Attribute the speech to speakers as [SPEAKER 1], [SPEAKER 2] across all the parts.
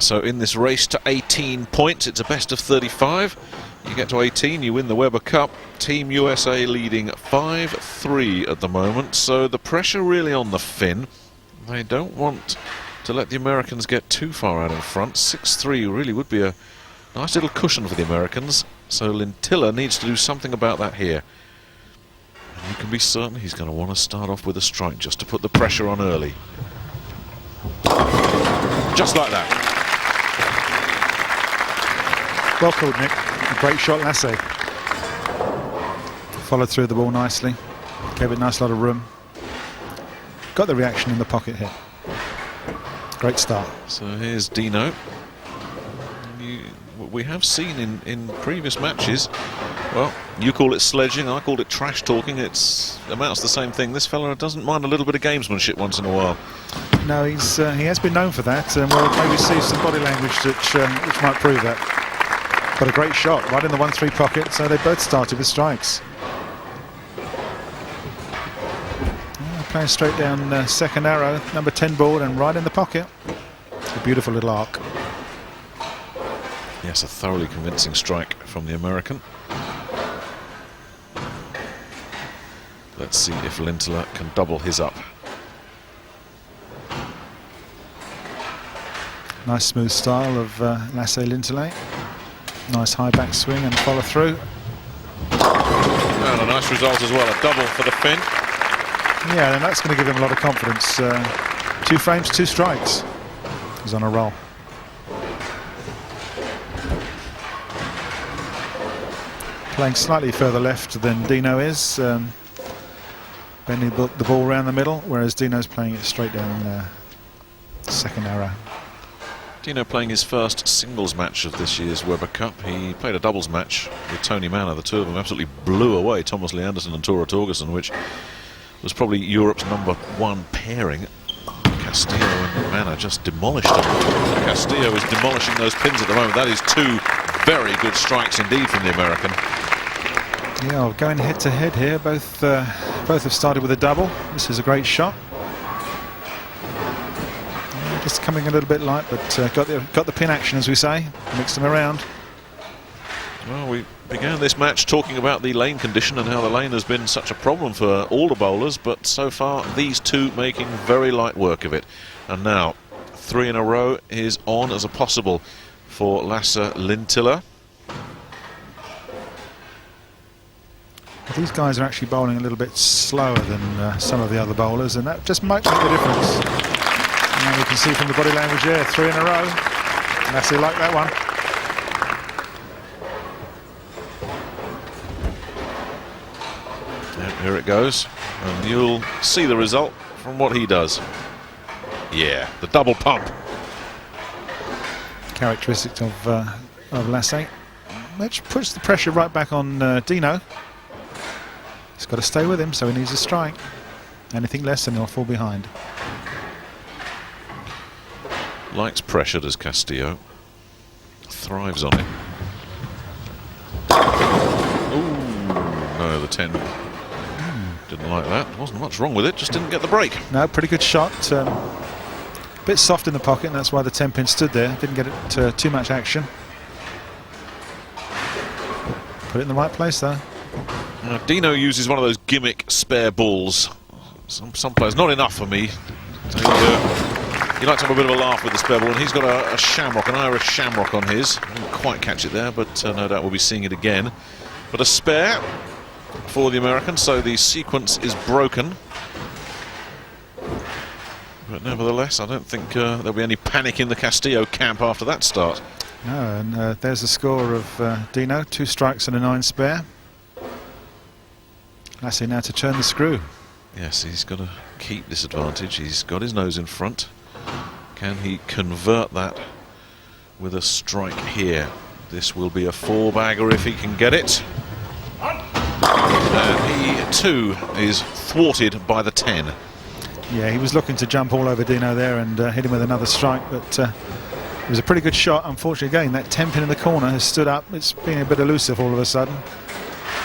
[SPEAKER 1] So in this race to 18 points, it's a best of 35. You get to 18, you win the Weber Cup. Team USA leading 5-3 at the moment, so the pressure really on the Finn. They don't want to let the Americans get too far out in front. 6-3 really would be a nice little cushion for the Americans, so Lintila needs to do something about that here. And you can be certain he's going to want to start off with a strike just to put the pressure on early. Just like that.
[SPEAKER 2] Well called, Nick. A great shot, Lasse. Followed through the ball nicely. Gave it a nice lot of room. Got the reaction in the pocket here. Great start.
[SPEAKER 1] So here's Dino. We have seen in previous matches, well, you call it sledging, I called it trash talking. It amounts to the same thing. This fella doesn't mind a little bit of gamesmanship once in a while.
[SPEAKER 2] No, he has been known for that, and we'll maybe see some body language which might prove that. But a great shot right in the 1-3 pocket, so they both started with strikes. Playing straight down second arrow, number 10 board, and right in the pocket. It's a beautiful little arc.
[SPEAKER 1] Yes, a thoroughly convincing strike from the American. Let's see if Lintila can double his up.
[SPEAKER 2] Nice smooth style of Lasse Lintila. Nice high back swing and follow through.
[SPEAKER 1] And a nice result as well, a double for the Finn.
[SPEAKER 2] Yeah, and that's going to give him a lot of confidence. 2 frames, 2 strikes. He's on a roll. Playing slightly further left than Dino is. Bending the ball around the middle, whereas Dino's playing it straight down second arrow.
[SPEAKER 1] Dino playing his first singles match of this year's Weber Cup. He played a doubles match with Tony Manor. The two of them absolutely blew away Thomas Lee Anderson and Tora Torgerson, which was probably Europe's #1 pairing. Castillo and Manor just demolished them. Castillo is demolishing those pins at the moment. That is 2 very good strikes indeed from the American.
[SPEAKER 2] Yeah, going head to head here. Both have started with a double. This is a great shot. Just coming a little bit light, but got the pin action, as we say. Mixed them around.
[SPEAKER 1] Well, we began this match talking about the lane condition and how the lane has been such a problem for all the bowlers, but so far these two making very light work of it. And now 3 in a row is on as a possible for Lasse Lintila.
[SPEAKER 2] These guys are actually bowling a little bit slower than some of the other bowlers, and that just might make the difference. And you can see from the body language there, 3 in a row. Lasse like that one.
[SPEAKER 1] And here it goes, and you'll see the result from what he does. Yeah, the double pump.
[SPEAKER 2] Characteristic of Lasse, which puts the pressure right back on Dino. He's got to stay with him, so he needs a strike. Anything less and he'll fall behind.
[SPEAKER 1] Likes pressure, does Castillo. Thrives on it. Ooh, no, the 10 didn't like that. Wasn't much wrong with it, just didn't get the break.
[SPEAKER 2] No, pretty good shot. A bit soft in the pocket, and that's why the 10 pin stood there. Didn't get it too much action. Put it in the right place, though.
[SPEAKER 1] Dino uses one of those gimmick spare balls. Some players, not enough for me. He likes to have a bit of a laugh with the spare ball, and he's got a shamrock, an Irish shamrock on his. I didn't quite catch it there, but no doubt we'll be seeing it again. But a spare for the Americans, so the sequence is broken. But nevertheless, I don't think there'll be any panic in the Castillo camp after that start.
[SPEAKER 2] No, and there's the score of Dino, 2 strikes and a 9 spare. Lasse now to turn the screw.
[SPEAKER 1] Yes, he's got to keep this advantage. He's got his nose in front. Can he convert that with a strike here? This will be a 4-bagger if he can get it. And he too is thwarted by the 10.
[SPEAKER 2] Yeah, he was looking to jump all over Dino there and hit him with another strike, but it was a pretty good shot. Unfortunately, again, that 10 pin in the corner has stood up. It's been a bit elusive all of a sudden.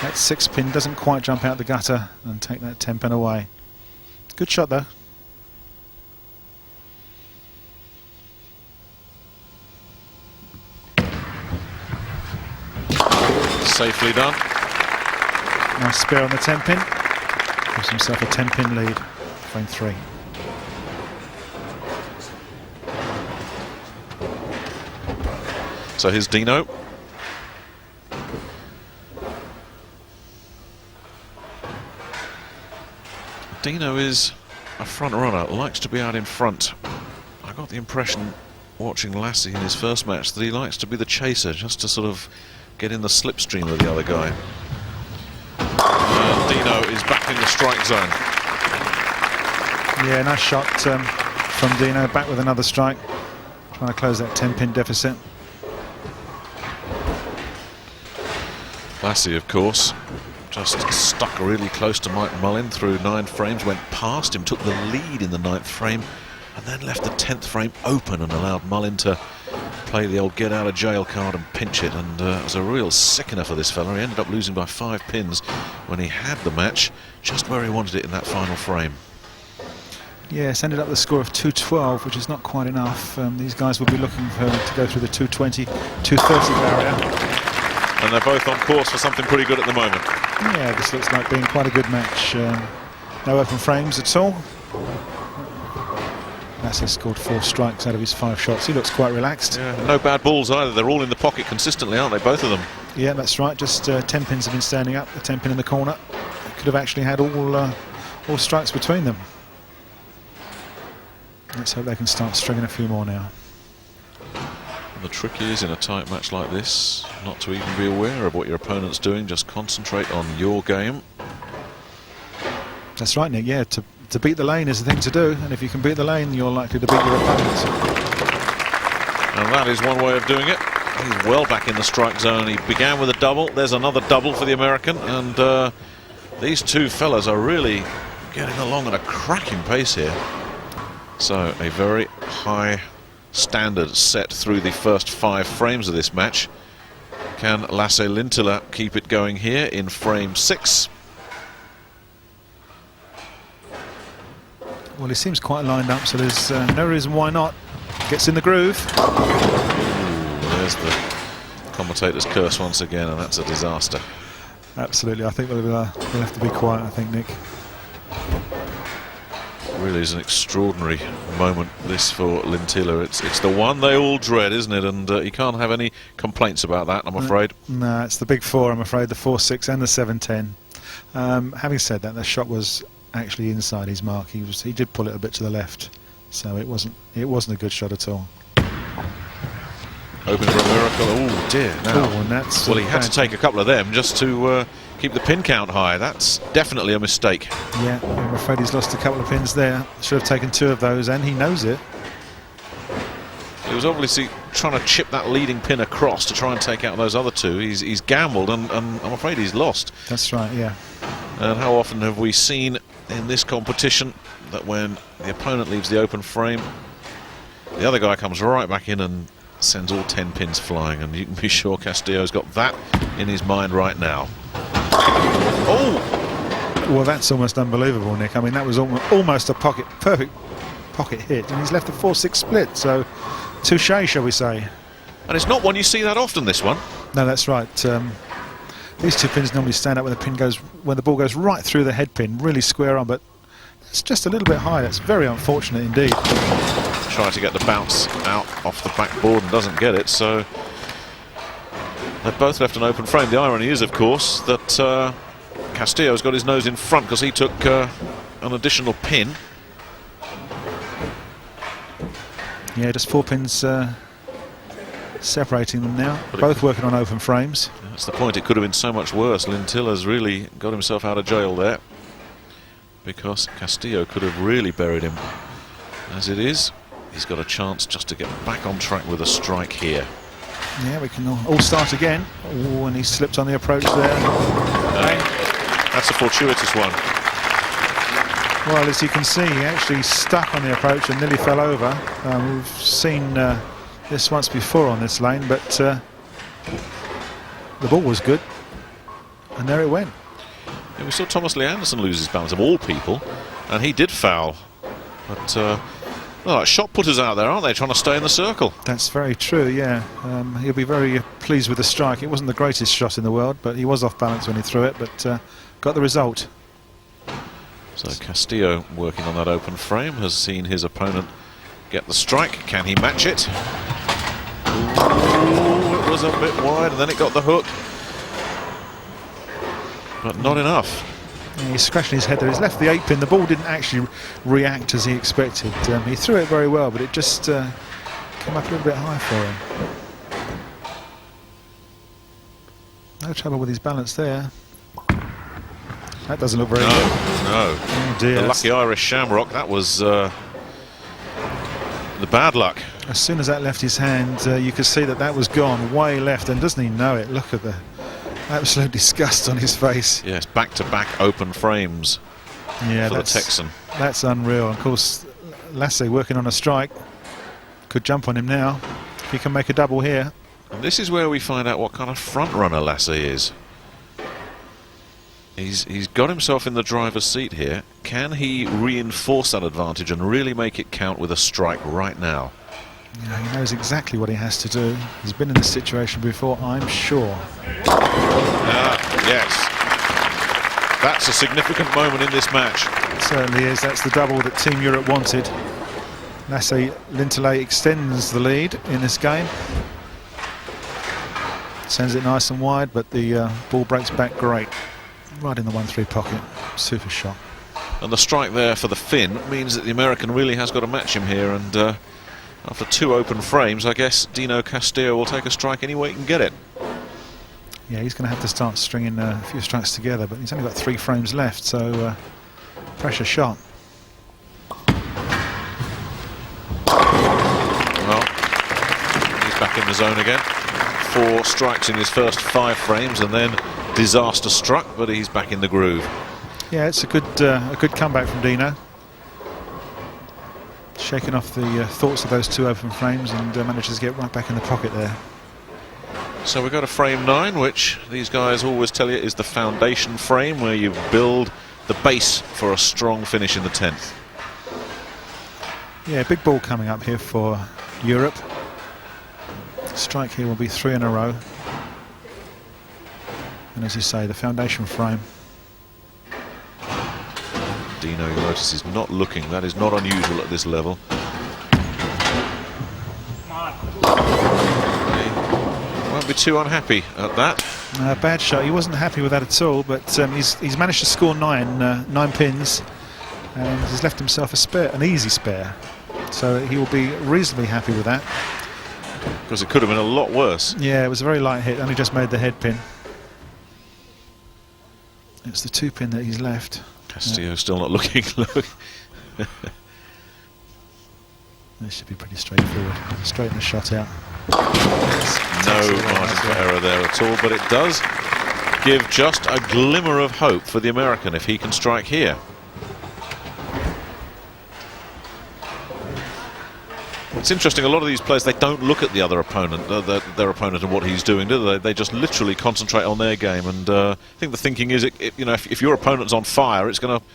[SPEAKER 2] That 6 pin doesn't quite jump out the gutter and take that 10 pin away. Good shot though.
[SPEAKER 1] Safely done.
[SPEAKER 2] Nice spare on the 10-pin. Gives himself a 10-pin lead. Frame 3.
[SPEAKER 1] So here's Dino. Dino is a front runner, likes to be out in front. I got the impression watching Lasse in his first match that he likes to be the chaser, just to sort of get in the slipstream of the other guy. Dino is back in the strike zone.
[SPEAKER 2] Yeah, nice shot from Dino, back with another strike. Trying to close that 10-pin deficit.
[SPEAKER 1] Lasse, of course, just stuck really close to Mike Mullin through 9 frames, went past him, took the lead in the 9th frame, and then left the 10th frame open and allowed Mullin to play the old get-out-of-jail card and pinch it. And it was a real sickener for this fella. He ended up losing by 5 pins when he had the match just where he wanted it in that final frame.
[SPEAKER 2] Yes, ended up with a score of 212, which is not quite enough. These guys will be looking to go through the 220, 230 barrier.
[SPEAKER 1] And they're both on course for something pretty good at the moment.
[SPEAKER 2] Yeah, this looks like being quite a good match. No open frames at all. Lasse scored 4 strikes out of his 5 shots. He looks quite relaxed.
[SPEAKER 1] Yeah, no bad balls either. They're all in the pocket consistently, aren't they, both of them?
[SPEAKER 2] Yeah, that's right. Just 10 pins have been standing up. The 10 pin in the corner. Could have actually had all strikes between them. Let's hope they can start stringing a few more now.
[SPEAKER 1] And the trick is, in a tight match like this, not to even be aware of what your opponent's doing. Just concentrate on your game.
[SPEAKER 2] That's right, Nick. Yeah, to beat the lane is the thing to do, and if you can beat the lane, you're likely to beat your opponents.
[SPEAKER 1] And that is one way of doing it. He's well back in the strike zone. He began with a double. There's another double for the American, and these two fellas are really getting along at a cracking pace here. So a very high standard set through the first 5 frames of this match. Can Lasse Lintila keep it going here in frame 6?
[SPEAKER 2] Well, he seems quite lined up, so there's no reason why not. Gets in the groove.
[SPEAKER 1] Ooh, there's the commentator's curse once again, and that's a disaster.
[SPEAKER 2] Absolutely. I think we'll have to be quiet, I think, Nick.
[SPEAKER 1] Really is an extraordinary moment, this, for Lintila. It's the one they all dread, isn't it? And you can't have any complaints about that, I'm afraid.
[SPEAKER 2] No, it's the big 4, I'm afraid, the 4-6 and the 7-10. Having said that, the shot was actually inside his mark. He did pull it a bit to the left, so it wasn't a good shot at all.
[SPEAKER 1] Hoping for a miracle. Oh dear! Now,
[SPEAKER 2] and that's
[SPEAKER 1] well, he had to take a couple of them just to keep the pin count high. That's definitely a mistake.
[SPEAKER 2] Yeah, I'm afraid he's lost a couple of pins there. Should have taken 2 of those, and he knows it.
[SPEAKER 1] He was obviously trying to chip that leading pin across to try and take out those other 2. He's gambled, and I'm afraid he's lost.
[SPEAKER 2] That's right. Yeah.
[SPEAKER 1] And how often have we seen in this competition that when the opponent leaves the open frame, the other guy comes right back in and sends all 10 pins flying, and you can be sure Castillo's got that in his mind right now. Oh!
[SPEAKER 2] Well, that's almost unbelievable, Nick. I mean, that was almost a perfect pocket hit, and he's left a 4-6 split, so touche, shall we say.
[SPEAKER 1] And it's not one you see that often, this one.
[SPEAKER 2] No, that's right. These 2 pins normally stand up when the ball goes right through the head pin, really square on, but it's just a little bit high. That's very unfortunate indeed.
[SPEAKER 1] Trying to get the bounce out off the backboard and doesn't get it, so they've both left an open frame. The irony is, of course, that Castillo's got his nose in front because he took an additional pin.
[SPEAKER 2] Yeah, just 4 pins separating them now. Both working on open frames.
[SPEAKER 1] That's the point. It could have been so much worse. Lintila's really got himself out of jail there, because Castillo could have really buried him. As it is, he's got a chance just to get back on track with a strike here.
[SPEAKER 2] Yeah, we can all start again. Oh, and he slipped on the approach there.
[SPEAKER 1] That's a fortuitous one.
[SPEAKER 2] Well, as you can see, he actually stuck on the approach and nearly fell over. We've seen this once before on this lane, but the ball was good, and there it went.
[SPEAKER 1] Yeah, we saw Thomas Lee Anderson lose his balance, of all people, and he did foul. But Well, like shot putters out there, aren't they, trying to stay in the circle?
[SPEAKER 2] That's very true, yeah. He'll be very pleased with the strike. It wasn't the greatest shot in the world, but he was off balance when he threw it, but got the result.
[SPEAKER 1] So Castillo, working on that open frame, has seen his opponent get the strike. Can he match it? Ooh, it was a bit wide, and then it got the hook. But not enough.
[SPEAKER 2] Yeah, he's scratching his head there. He's left the 8 pin. The ball didn't actually react as he expected. He threw it very well, but it just came up a little bit high for him. No trouble with his balance there. That doesn't look very good.
[SPEAKER 1] No.
[SPEAKER 2] Oh dear.
[SPEAKER 1] The lucky Irish shamrock, that was the bad luck.
[SPEAKER 2] As soon as that left his hand, you could see that was gone way left, and doesn't he know it? Look at the absolute disgust on his face.
[SPEAKER 1] Yes, back-to-back open frames for the Texan.
[SPEAKER 2] That's unreal. Of course, Lasse working on a strike. Could jump on him now. If he can make a double here.
[SPEAKER 1] And this is where we find out what kind of front runner Lasse is. He's got himself in the driver's seat here. Can he reinforce that advantage and really make it count with a strike right now?
[SPEAKER 2] Yeah, he knows exactly what he has to do. He's been in this situation before, I'm sure.
[SPEAKER 1] Yes. That's a significant moment in this match.
[SPEAKER 2] It certainly is. That's the double that Team Europe wanted. Lasse Lintila extends the lead in this game. Sends it nice and wide, but the ball breaks back great. Right in the 1-3 pocket. Super shot.
[SPEAKER 1] And the strike there for the Finn means that the American really has got to match him here, and after 2 open frames, I guess Dino Castillo will take a strike any way he can get it.
[SPEAKER 2] Yeah, he's going to have to start stringing a few strikes together, but he's only got 3 frames left, so pressure shot.
[SPEAKER 1] Well, he's back in the zone again. 4 strikes in his first 5 frames, and then disaster struck, but he's back in the groove.
[SPEAKER 2] Yeah, it's a good comeback from Dino. Shaking off the thoughts of those 2 open frames, and manages to get right back in the pocket there.
[SPEAKER 1] So we've got a frame 9, which these guys always tell you is the foundation frame, where you build the base for a strong finish in the 10th.
[SPEAKER 2] Yeah, big ball coming up here for Europe. Strike here will be 3 in a row. And as you say, the foundation frame.
[SPEAKER 1] Dino, you notice, is not looking. That is not unusual at this level. He won't be too unhappy at that.
[SPEAKER 2] Bad shot. He wasn't happy with that at all, but he's managed to score 9 pins, and he's left himself a spare, an easy spare. So he will be reasonably happy with that.
[SPEAKER 1] Because it could have been a lot worse.
[SPEAKER 2] Yeah, it was a very light hit. Only just made the head pin. It's the 2 pin that he's left.
[SPEAKER 1] Castillo still not looking.
[SPEAKER 2] This should be pretty straightforward. Straighten the shot out.
[SPEAKER 1] No margin for error there at all, but it does give just a glimmer of hope for the American if he can strike here. It's interesting, a lot of these players, they don't look at the other opponent, their opponent and what he's doing, do they? They just literally concentrate on their game, and I think the thinking is, you know, if your opponent's on fire, it's going to,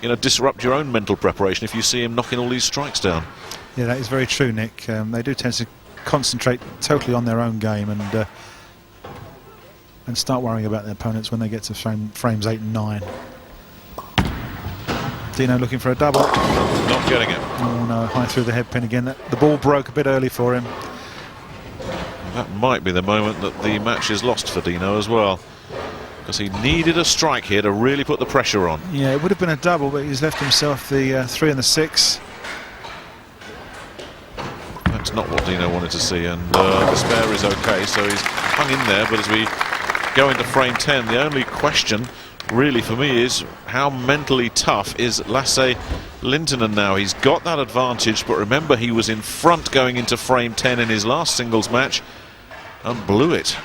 [SPEAKER 1] you know, disrupt your own mental preparation if you see him knocking all these strikes down. Yeah,
[SPEAKER 2] that is very true, Nick. They do tend to concentrate totally on their own game and start worrying about their opponents when they get to frames 8 and 9. Dino looking for a double.
[SPEAKER 1] Not getting it.
[SPEAKER 2] Oh no, high through the head pin again. The ball broke a bit early for him.
[SPEAKER 1] That might be the moment that the match is lost for Dino as well, because he needed a strike here to really put the pressure on.
[SPEAKER 2] Yeah, it would have been a double, but he's left himself the 3 and the 6.
[SPEAKER 1] That's not what Dino wanted to see, and the spare is okay, so he's hung in there. But as we go into frame 10, the only question really for me is how mentally tough is Lasse Lintila now. He's got that advantage, but remember, he was in front going into frame 10 in his last singles match and blew it.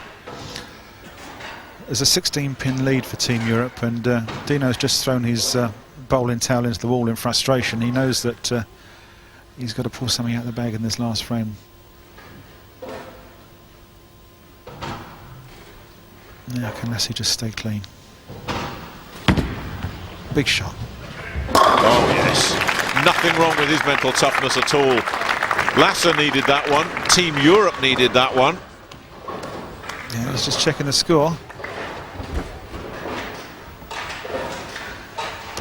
[SPEAKER 2] There's a 16-pin lead for Team Europe, and Dino's just thrown his bowling towel into the wall in frustration. He knows that he's got to pull something out of the bag in this last frame. Now can Lasse just stay clean? Big shot.
[SPEAKER 1] Oh yes, nothing wrong with his mental toughness at all. Lasse needed that one. Team Europe needed that one.
[SPEAKER 2] Yeah, he's just checking the score.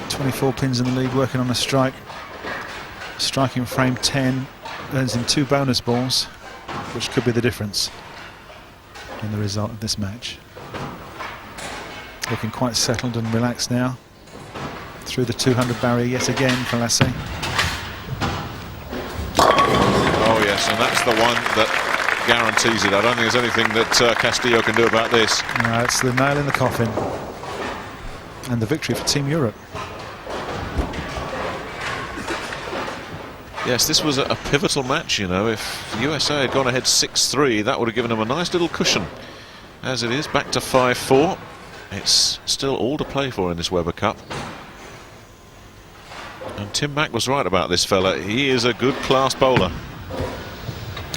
[SPEAKER 2] 24 pins in the lead, working on a strike. Striking frame 10, earns him 2 bonus balls, which could be the difference in the result of this match. Looking quite settled and relaxed now. Through the 200 barrier yet again for Lasse.
[SPEAKER 1] Oh yes, and that's the one that guarantees it. I don't think there's anything that Castillo can do about this.
[SPEAKER 2] No, it's the nail in the coffin. And the victory for Team Europe.
[SPEAKER 1] Yes, this was a pivotal match, you know. If the USA had gone ahead 6-3, that would have given them a nice little cushion. As it is, back to 5-4. It's still all to play for in this Weber Cup. And Tim Mack was right about this fella. He is a good class bowler.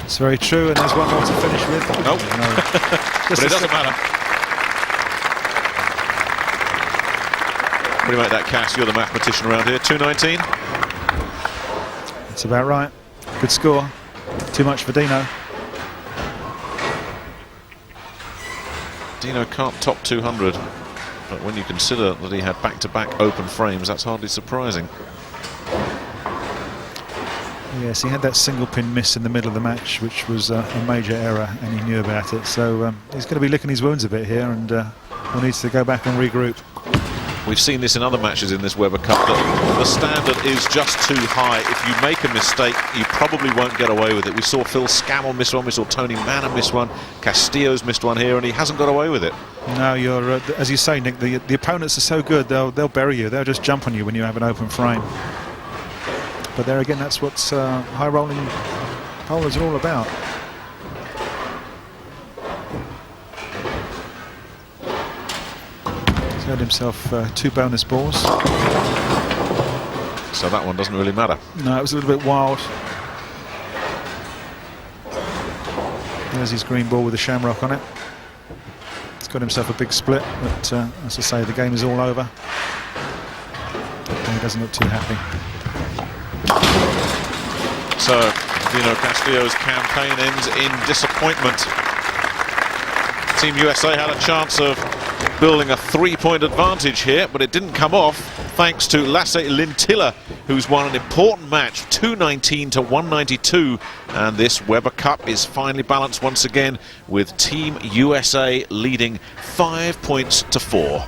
[SPEAKER 2] It's very true, and there's one more to finish with.
[SPEAKER 1] Nope.
[SPEAKER 2] No.
[SPEAKER 1] But it doesn't matter. What do you make that, Cass? You're the mathematician around here. 219?
[SPEAKER 2] That's about right. Good score. Too much for Dino.
[SPEAKER 1] Dino can't top 200, but when you consider that he had back-to-back open frames, that's hardly surprising.
[SPEAKER 2] Yes, he had that single pin miss in the middle of the match, which was a major error, and he knew about it. So he's going to be licking his wounds a bit here, and he needs to go back and regroup.
[SPEAKER 1] We've seen this in other matches in this Weber Cup, that the standard is just too high. If you make a mistake, you probably won't get away with it. We saw Phil Scammell miss one, we saw Tony Manor miss one, Castillo's missed one here, and he hasn't got away with it.
[SPEAKER 2] No, you're as you say, Nick, the opponents are so good, they'll bury you. They'll just jump on you when you have an open frame. But there again, that's what high rolling bowlers are all about. He's earned himself 2 bonus balls.
[SPEAKER 1] So that one doesn't really matter.
[SPEAKER 2] No, it was a little bit wild. There's his green ball with the shamrock on it. He's got himself a big split, but as I say, the game is all over. And he doesn't look too happy.
[SPEAKER 1] So Dino Castillo's campaign ends in disappointment. Team USA had a chance of building a 3-point advantage here, but it didn't come off thanks to Lasse Lintila, who's won an important match, 219 to 192, and this Weber Cup is finally balanced once again with Team USA leading 5 points to 4.